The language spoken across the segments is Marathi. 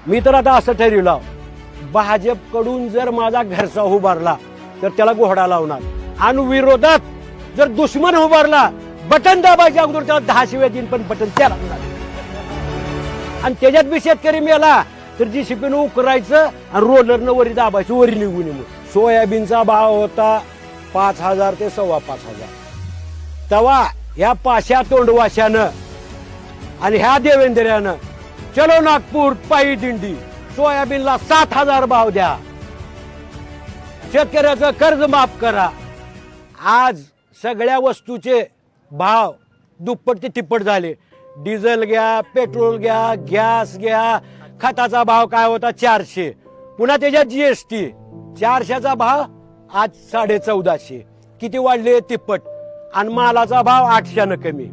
मी तर आता असं ठरवलं, भाजपकडून जर माझा घरचा उभारला तर त्याला घोडा लावणार, आणि विरोधात जर दुश्मन उभारला बटन दाबायच्या अगोदर त्याला 10 शिव्या देईन, पण बटन त्याला लागणार. आणि त्याच्यात बी शेतकरी मेला तर जीसीपीनं उकरायचं आणि रोलरनं वरी दाबायचं, वरी निघून येऊन. सोयाबीनचा भाव होता 5,000 ते 5,500. तेव्हा ह्या पाशा तोंडवाशानं आणि ह्या देवेंद्र्यानं चलो नागपूर पायी दिंडी, सोयाबीनला 7,000 भाव द्या, शेतकऱ्याचं कर्ज माफ करा. आज सगळ्या वस्तूचे भाव दुप्पट ते तिप्पट झाले. डिझेल घ्या, पेट्रोल घ्या, गॅस घ्या. खताचा भाव काय होता 400, पुन्हा त्याच्यात जीएसटी. 400चा भाव आज 1450. किती वाढले? तिप्पट. आणि मालाचा भाव 800 कमी,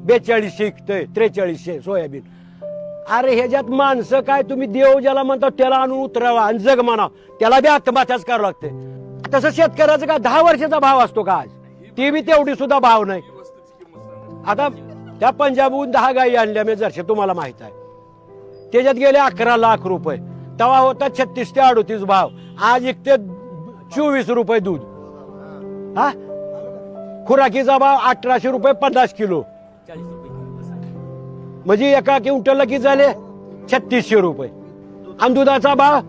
4200 इकतोय, 4300 सोयाबीन. अरे ह्याच्यात माणसं काय, तुम्ही देव ज्याला म्हणता त्याला आणून उतरावा आणि जग म्हणा, त्याला बी आत्महत्याच करावं लागते. तसं शेतकऱ्याचा का 10 वर्षाचा भाव असतो का आज? ती बी तेवढी सुद्धा भाव नाही. आता त्या पंजाबहून 10 गायी आणल्या मी जरशे, तुम्हाला माहित आहे, त्याच्यात गेले 11 लाख रुपये. तेव्हा होता 36 ते 38 भाव, आज इकते 24 रुपये दूध. हा, खुराकीचा भाव 1800 रुपये 50 किलो, म्हणजे एका क्विंटलला किती झाले? 3600 रुपये. आणि दुधाचा भाव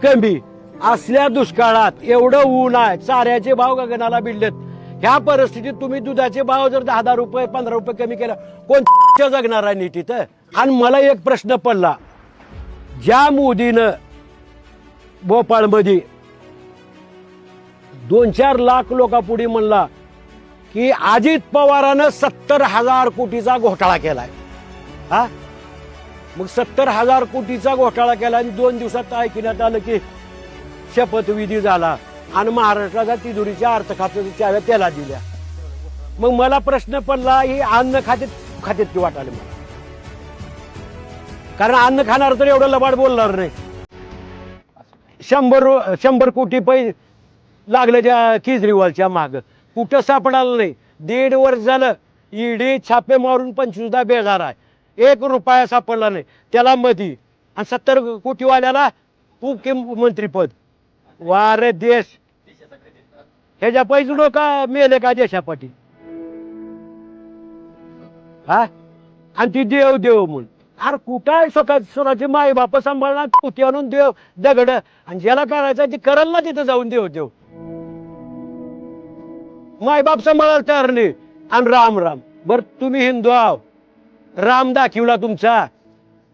कमी. असल्या दुष्काळात एवढं ऊन आहे, चाऱ्याचे भाव गगनाला भिडलेत. ह्या परिस्थितीत तुम्ही दुधाचे भाव जर 10 रुपये 15 रुपये कमी केला, कोण जगणार आहे नीट इथं? आणि मला एक प्रश्न पडला, ज्या मोदीनं भोपाळमध्ये 2-4 लाख लोकांपुढे म्हणला की अजित पवारानं 70,000 कोटीचा घोटाळा केलाय. हा, मग 70,000 कोटीचा घोटाळा केला आणि 2 दिवसात ऐकण्यात आलं की शपथविधी झाला आणि महाराष्ट्राच्या तिजोरीच्या अर्थ खात्याच्या चाव्या त्याला दिल्या. मग मला प्रश्न पडला, ही अन्न खात्यात की वाटाले मला, कारण अन्न खाणार तर एवढं लबाड बोलणार नाही. 100 कोटी पैसे लागले त्या केजरीवालच्या माग, कुठं सापडालं नाही. 1.5 वर्ष झालं ईडी छापे मारून 25दा बेजार आहे, 1 रुपया सापडला नाही त्याला मधी. आणि 70 कोटीवाल्याला मुख्यमंत्रीपद. वारे देश, ह्याच्या पैसे लोक मेले का देशापाठी? हा, आणि ती देव देव म्हणून. अरे कुठं स्वतःची माई बाप सांभाळणार, कुठे आणून देव दगड, आणि ज्याला करायचं ते करल ना तिथं जाऊन देव देव. मायबाप सांभाळायला तयार नाही. आणि राम राम. बर तुम्ही हिंदू आहो, राम दाखवला तुमचा,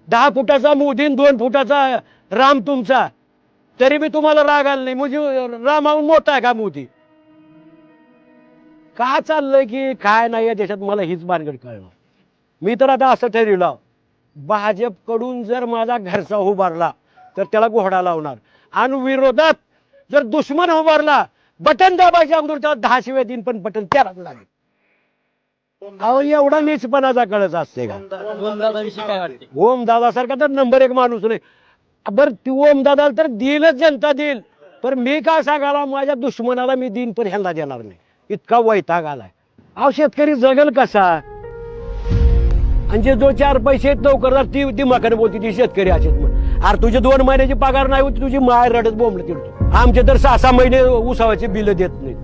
10 फुटाचा मोदी 2 फुटाचा राम तुमचा, तरी मी तुम्हाला राग आला नाही. म्हणजे रामाहून मोठा आहे का मोदी? का चाललंय की काय नाही या देशात, मला हीच भानगड कळणार. मी तर आता असं ठरवलं, भाजपकडून जर माझा घरचा उभारला तर त्याला घोडा लावणार, आणि विरोधात जर दुश्मन उभारला बटन दाबायच्या अगोदर त्याला 10 शिव्या देईन, पण बटन त्याला लागेल. अहो एवढा नीचपणाचा कळत असते का? ओम दादा सारखा तर नंबर 1 माणूस नाही. बर ती ओम दादा तर देईलच, जनता देईल, पण मी काय सांगायला, माझ्या दुश्मनाला मी देईन पण ह्यांना देणार नाही, इतका वैताग आलाय. अहो शेतकरी जगल कसा? आणि जे 4 पैसे आहेत नोकरदार ती दिमाखाने बोलती ती शेतकरी असेल म्हणून. अरे तुझे 2 महिन्याची पगार नाही होती, तुझी माय रडत बोंबलं तिरतो. आमचे तर 6-6 महिने उसावाचे बिल देत नाहीत.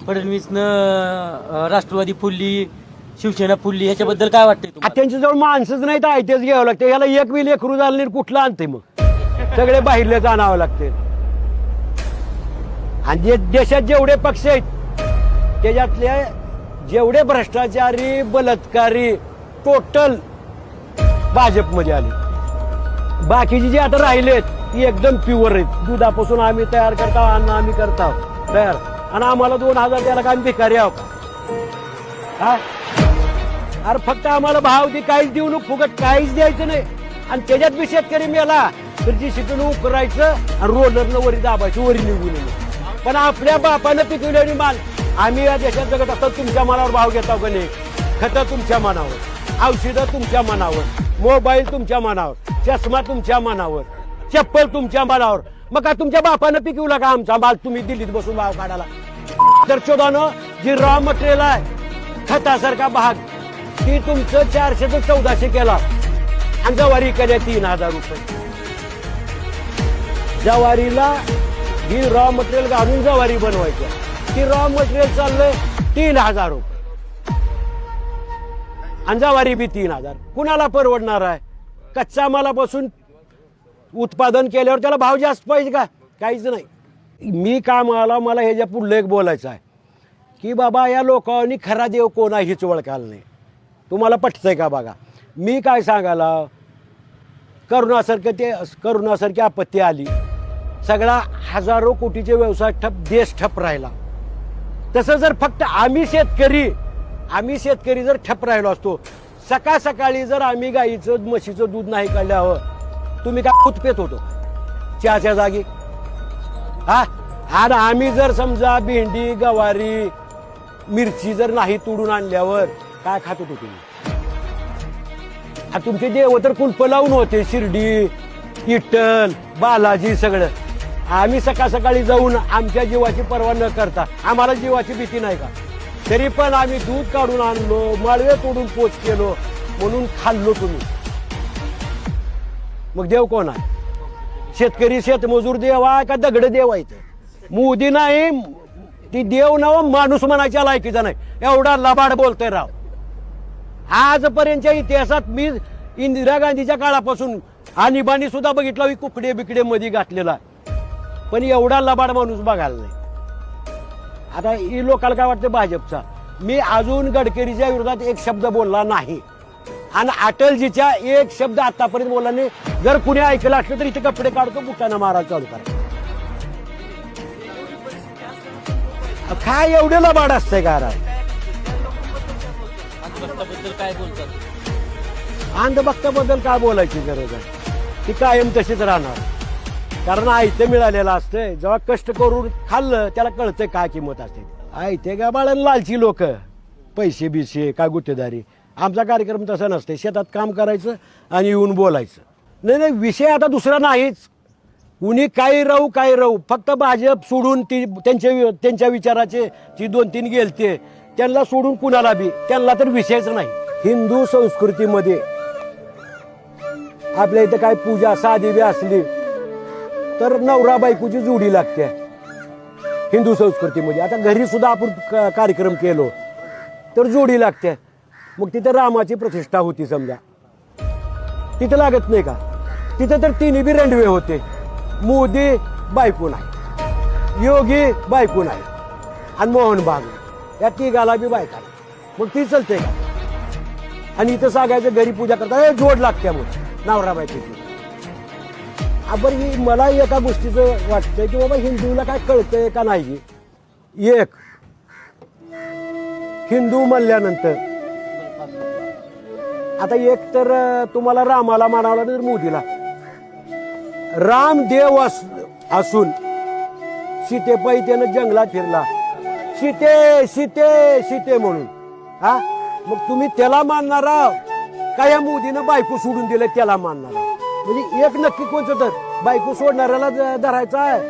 फडणवीसनं राष्ट्रवादी फुलली, शिवसेना फुलली, ह्याच्याबद्दल काय वाटतंय तुम्हाला? त्यांच्याजवळ माणसंच नाही तर आयतेच घ्यावं लागतं. याला 1 बी लेकरू झालं नाही, कुठलं आणते मग? सगळे बाहेरले आणावं लागते. आणि जे देशात जेवढे पक्ष आहेत त्याच्यातले जेवढे भ्रष्टाचारी बलात्कारी टोटल भाजपमध्ये आले. बाकीचे जे आता राहिलेत ती एकदम प्युअर आहेत. दुधापासून आम्ही तयार करतो, अन्न आम्ही करतो तयार, आणि आम्हाला 2000 द्यायला का आम्ही भिकारी आहोत का? अरे फक्त आम्हाला भाव दे, काहीच देऊ नको, फुकट काहीच द्यायचं नाही. आणि त्याच्यात बी शेतकरी मेला तर जी शिकून उकरायचं आणि रोलरनं वरी दाबायचं, वरी निघून येणं. पण आपल्या बापानं पिकवलेली माल आम्ही या देशात जगत असतात. तुमच्या मनावर भाव घेता का नाही? खतं तुमच्या मनावर, औषधं तुमच्या मनावर, मोबाईल तुमच्या मनावर, चष्मा तुमच्या मनावर, चप्पल तुमच्या मनावर. मग का तुमच्या बापानं पिकवला का आमचा माल तुम्ही दिल्लीत बसून भाव काढाला? तर शोधानं जी रॉ मटेरियल आहे खतासारखा भाग, ती तुमचं 400 ते 1400 केला. आणि जवारी केल्या 3,000 रुपये. जवारीला ही रॉ मटेरियल घालून जवारी बनवायची, ती रॉ मटेरियल चाललंय 3,000 रुपये आणि जवारी बी 3,000. कुणाला परवडणार आहे? कच्चा मालापासून उत्पादन केल्यावर त्याला भाव जास्त पाहिजे का? काहीच नाही. मी कामाला मला ह्याच्या पुढलं एक बोलायचं आहे की बाबा या लोकांनी खरा देव कोण आहे हीच ओळखायला नाही. तुम्हाला पटतंय का बघा. मी काय सांगायला, करोनासारखी आपत्ती आली, सगळा हजारो कोटीचे व्यवसाय ठप, देश ठप राहिला. तसं जर फक्त आम्ही शेतकरी जर ठप राहिलो असतो, सकाळी जर आम्ही गाईचं म्हशीचं दूध नाही काढल्यावर तुम्ही काय उत्पेत होतो चहाच्या जागी? हा, आणि आम्ही जर समजा भेंडी गवारी मिरची जर नाही तोडून आणल्यावर काय खात होतो तुम्ही? तुमचे देव तर कुलप लावून होते, शिर्डी इट्टल बालाजी सगळं. आम्ही सकाळी जाऊन आमच्या जीवाची पर्वा न करता, आम्हाला जीवाची भीती नाही का, तरी पण आम्ही दूध काढून आणलो, माळवे तोडून पोच केलो म्हणून खाल्लो तुम्ही. मग देव कोण आहे? शेतकरी शेतमजूर देव आहे का दगड देव आहे? मोदी नाही, ती देव नाव माणूस म्हणायच्या लायकीचा नाही. एवढा लबाड बोलतोय राव. आजपर्यंतच्या इतिहासात मी इंदिरा गांधीच्या काळापासून आणीबाणी सुद्धा बघितलं, कुकडे बिकडे मध्ये घातलेला, पण एवढा लबाड माणूस बघायला नाही. आता ही लोकांना काय वाटतं भाजपचा? मी अजून गडकरीच्या विरोधात एक शब्द बोलला नाही आणि अटलजीच्या एक शब्द आतापर्यंत बोलला नाही. जर कुणी ऐकलं असलं तर इथे कपडे काढतो, बुटाना मारा चालू करा. काय एवढे लबाड असतंय का? काय बोलतात? अंधभक्ताबद्दल काय बोलायची गरज आहे? ती कायम तशीच राहणार. कारण आयते मिळालेलं असतंय, जेव्हा कष्ट करून खाल्लं त्याला कळतंय काय किंमत असते. आयते का बाळा लालची लोक, पैसे बिसे काय गुत्तेदारी. आमचा कार्यक्रम तसा नसते, शेतात काम करायचं आणि येऊन बोलायचं. नाही, विषय आता दुसरा नाहीच. कुणी काही राहू, फक्त भाजप सोडून ती त्यांच्या विचाराचे जी 2-3 गेलते त्यांना सोडून कुणाला बी त्यांना तर विषयच नाही. हिंदू संस्कृतीमध्ये आपल्या इथं काय पूजा साधी बी असली तर नवरा बायकोची जोडी लागते हिंदू संस्कृतीमध्ये. आता घरी सुद्धा आपण कार्यक्रम केलो तर जोडी लागते. मग तिथं रामाची प्रतिष्ठा होती समजा, तिथं लागत नाही का? तिथं तर तिन्ही बी रेंडवे होते. मोदी बायको नाही, योगी बायको नाही आणि मोहन बाग या तिघाला बी बायका, मग ती चलते का? आणि इथं सांगायचं घरी पूजा करता जोड लागते मग नवरा बायकोची. बरं, ही मला एका गोष्टीचं वाटतंय की बाबा हिंदूला काय कळतंय का नाही. एक हिंदू म्हणल्यानंतर आता एक तर तुम्हाला रामाला मानावं तर मोदीला. राम देव असून सीतेपायी त्यानं जंगलात फिरला, सीते म्हणून. हा, मग तुम्ही त्याला मानणारा का या मोदीनं बायको सोडून दिलं त्याला मानणारा? म्हणजे एक नक्की कोणतं तर बायको सोडणाऱ्याला धरायचा आहे